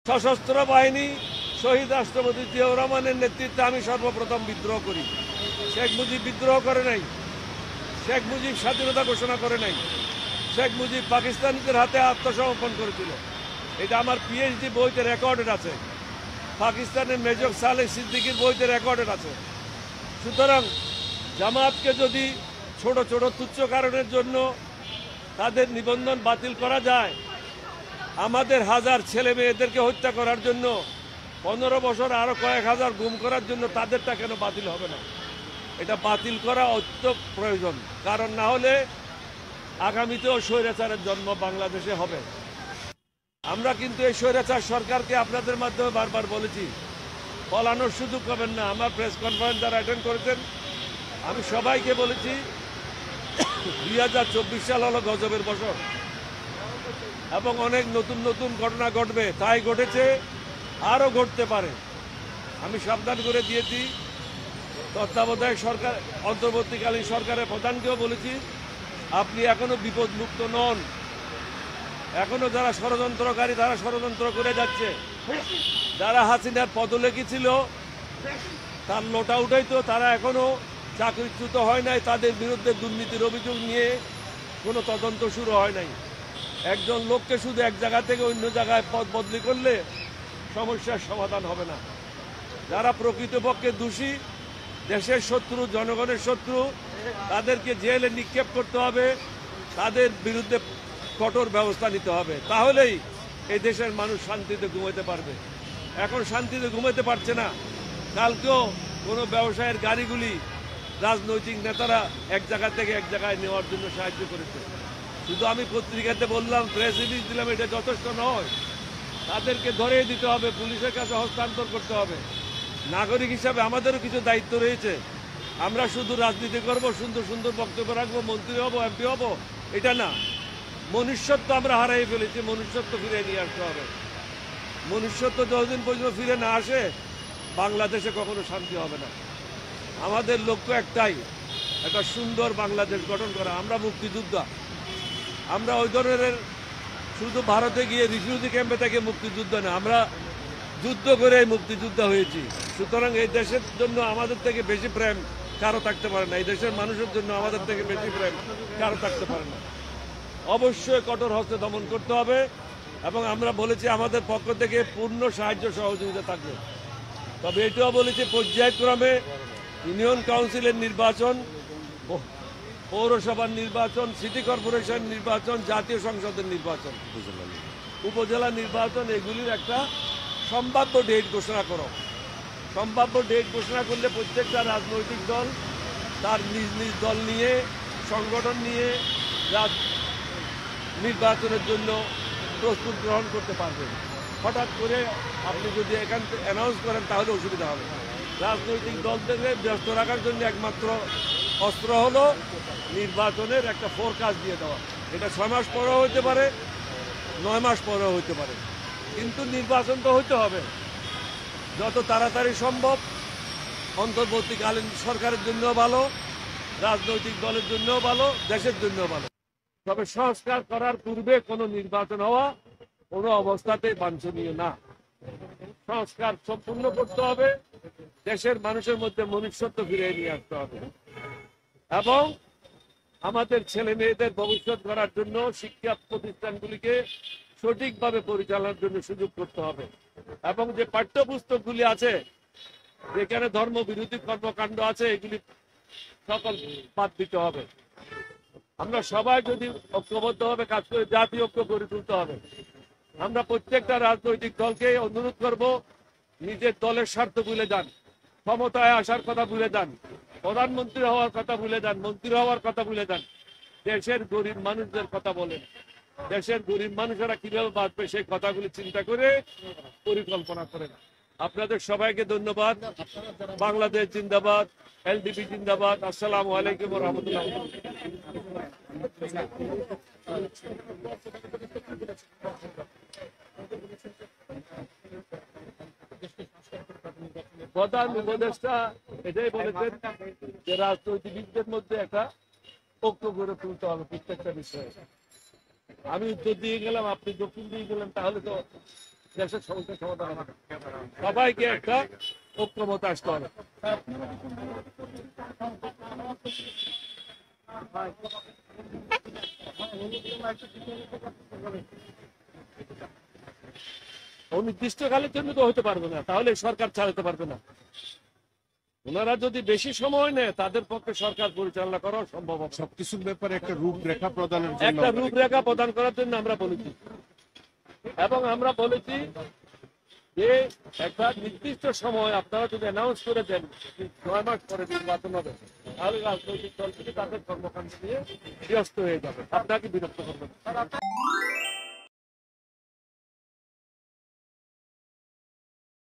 সশস্ত্র বাহিনী শহীদ রাষ্ট্রপতি জিয়াউর রহমানের নেতৃত্বে আমি সর্বপ্রথম বিদ্রোহ করি। শেখ মুজিব বিদ্রোহ করে নাই, শেখ মুজিব স্বাধীনতা ঘোষণা করে নাই, শেখ মুজিব পাকিস্তানিদের হাতে আত্মসমর্পণ করেছিল। এটা আমার পিএইচডি বইতে রেকর্ডেড আছে, পাকিস্তানের মেজর সালেহ সিদ্দিকীর বইতে রেকর্ডেড আছে। সুতরাং জামাতকে যদি ছোট ছোট তুচ্ছ কারণের জন্য তাদের নিবন্ধন বাতিল করা যায়, আমাদের হাজার ছেলে মেয়েদেরকে হত্যা করার জন্য 15 বছর আরো কয়েক হাজার গুম করার জন্য তাদেরটা কেন বাতিল হবে না? এটা বাতিল করা অত্যন্ত প্রয়োজন, কারণ না হলে আগামীতেও স্বৈরাচারের জন্ম বাংলাদেশে হবে। আমরা কিন্তু এই স্বৈরাচার সরকারকে আপনাদের মাধ্যমে বারবার বলেছি, পলানোর সুযোগ পাবেন না। আমার প্রেস কনফারেন্স যারা অ্যাটেন্ড করেছেন, আমি সবাইকে বলেছি 2024 সাল হলো গজবের বছর এবং অনেক নতুন নতুন ঘটনা ঘটবে, তাই ঘটেছে, আরও ঘটতে পারে। আমি সাবধান করে দিয়েছি। তত্ত্বাবধায়ক সরকার, অন্তর্বর্তীকালীন সরকারের প্রধানকেও বলেছি, আপনি এখনো বিপদমুক্ত নন। এখনো যারা ষড়যন্ত্রকারী তারা ষড়যন্ত্র করে যাচ্ছে। যারা হাসিনার পদলেখী ছিল তার লোটা উঠাইতো, তারা এখনো চাকরিচ্যুত হয় নাই। তাদের বিরুদ্ধে দুর্নীতির অভিযোগ নিয়ে কোনো তদন্ত শুরু হয় নাই। একজন লোককে শুধু এক জায়গা থেকে অন্য জায়গায় পদ বদলি করলে সমস্যার সমাধান হবে না। যারা প্রকৃতপক্ষে দোষী, দেশের শত্রু, জনগণের শত্রু, তাদেরকে জেলে নিক্ষেপ করতে হবে, তাদের বিরুদ্ধে কঠোর ব্যবস্থা নিতে হবে। তাহলেই এই দেশের মানুষ শান্তিতে ঘুমাতে পারবে। এখন শান্তিতে ঘুমাতে পারছে না। কালকেও কোনো ব্যবসায়ের গাড়িগুলি রাজনৈতিক নেতারা এক জায়গা থেকে এক জায়গায় নেওয়ার জন্য সাহায্য করেছে। শুধু আমি পত্রিকাতে বললাম, প্রেস রিলিজ দিলাম, এটা যথেষ্ট নয়। তাদেরকে ধরে দিতে হবে, পুলিশের কাছে হস্তান্তর করতে হবে। নাগরিক হিসাবে আমাদেরও কিছু দায়িত্ব রয়েছে। আমরা শুধু রাজনীতি করব, সুন্দর সুন্দর বক্তব্য রাখবো, মন্ত্রী হব, এমপি হব, এটা না। মনুষ্যত্ব আমরা হারাই ফেলেছি, মনুষ্যত্ব ফিরে নিয়ে আসতে হবে। মনুষ্যত্ব যতদিন পর্যন্ত ফিরে না আসে, বাংলাদেশে কখনো শান্তি হবে না। আমাদের লক্ষ্য একটাই, একটা সুন্দর বাংলাদেশ গঠন করা। আমরা মুক্তিযোদ্ধা, আমরা ওই ধরনের শুধু ভারতে গিয়ে রিফিউজি ক্যাম্পে থেকে মুক্তিযোদ্ধা না, আমরা যুদ্ধ করে মুক্তিযোদ্ধা হয়েছি। সুতরাং এই দেশের জন্য আমাদের থেকে বেশি প্রেম কারো থাকতে পারে না, এই দেশের মানুষের জন্য আমাদের থেকে বেশি প্রেম কারো থাকতে পারে না। অবশ্যই কঠোর হস্তে দমন করতে হবে এবং আমরা বলেছি আমাদের পক্ষ থেকে পূর্ণ সাহায্য সহযোগিতা থাকবে। তবে এটাও বলেছি, পর্যায়ক্রমে ইউনিয়ন কাউন্সিলের নির্বাচন, পৌরসভার নির্বাচন, সিটি কর্পোরেশন নির্বাচন, জাতীয় সংসদের নির্বাচন, উপজেলা নির্বাচন, এগুলির একটা সম্ভাব্য ডেট ঘোষণা করো। সম্ভাব্য ডেট ঘোষণা করলে প্রত্যেকটা রাজনৈতিক দল তার নিজ নিজ দল নিয়ে, সংগঠন নিয়ে নির্বাচনের জন্য প্রস্তুত গ্রহণ করতে পারবেন। হঠাৎ করে আপনি যদি এখান থেকে অ্যানাউন্স করেন তাহলে অসুবিধা হবে। রাজনৈতিক দলদেরকে ব্যস্ত রাখার জন্য একমাত্র অস্ত্র হলো নির্বাচনের একটা ফোরকাস্ট দিয়ে দেওয়া। এটা 6 মাস পরেও হতে পারে, 9 মাস পরেও হতে পারে, কিন্তু নির্বাচন তো হতে হবে যত তাড়াতাড়ি সম্ভব। অন্তর্বর্তীকালীন সরকারের জন্য ভালো, রাজনৈতিক দলের জন্য ভালো, দেশের জন্য ভালো। তবে সংস্কার করার পূর্বে কোনো নির্বাচন হওয়া কোনো অবস্থাতেই বাঞ্ছনীয় না। সংস্কার সম্পূর্ণ করতে হবে, দেশের মানুষের মধ্যে মনুষ্যত্ব ফিরিয়ে নিয়ে আসতে হবে এবং আমাদের ছেলে মেয়েদের ভবিষ্যৎ গড়ার জন্য শিক্ষা প্রতিষ্ঠানগুলিকে সঠিকভাবে পরিচালনার জন্য সুযোগ করতে হবে এবং যে পাঠ্যপুস্তকগুলি আছে, যেখানে ধর্ম বিরোধী কর্মকাণ্ড আছে, এগুলি সকল বাদ দিতে হবে। আমরা সবাই যদি ঐক্যবদ্ধভাবে কাজ করে জাতীয় ঐক্য গড়ে তুলতে হবে। আমরা প্রত্যেকটা রাজনৈতিক দলকে অনুরোধ করব, নিজের দলের স্বার্থ ভুলে যান, ক্ষমতায় আসার কথা ভুলে যান, প্রধানমন্ত্রী হওয়ার কথা ভুলে যান, মন্ত্রী হওয়ার কথা ভুলে যান। দেশের গরিব মানুষদের কথা বলেন, দেশের গরিব মানুষেরা কিভাবে বাঁচবে সেই কথাগুলি চিন্তা করে পরিকল্পনা করেন। আপনাদের সবাইকে ধন্যবাদ। বাংলাদেশ জিন্দাবাদ, এলডিপি জিন্দাবাদ। আসসালামু আলাইকুম ওয়া রাহমাতুল্লাহ। প্রধান উপদেষ্টা এটাই বলেছেন যে রাজনৈতিকদের মধ্যে একটা ঐক্য গড়ে তুলতে হবে প্রত্যেকটা বিষয়ে। আমি উত্তর দিয়ে গেলাম, আপনি দক্ষিণ দিয়ে গেলেন, তাহলে তো দেশের সমস্যার সমাধান হবে না। সবাইকে একটা ঐক্যমত আসতে হবে। অনির্দিষ্টকালের জন্য তো হতে পারবে না, তাহলে সরকার চালাতে পারবে না। ওনারা যদি বেশি সময় নেয় তাদের পক্ষে সরকার পরিচালনা করা সম্ভব হবে। সবকিছুর ব্যাপারে একটা রূপরেখা প্রদানের জন্য একটা রূপরেখা প্রদান করার জন্য আমরা বলেছি, এবং আমরা বলেছি যে একটা নির্দিষ্ট সময় আপনারা যদি অ্যানাউন্স করে দেন 9 মাস পরে নির্বাচন হবে, তাহলে রাজনৈতিক দলগুলি তাদের কর্মকাণ্ড নিয়ে ব্যস্ত হয়ে যাবে, আপনাকে বিরক্ত করবে না।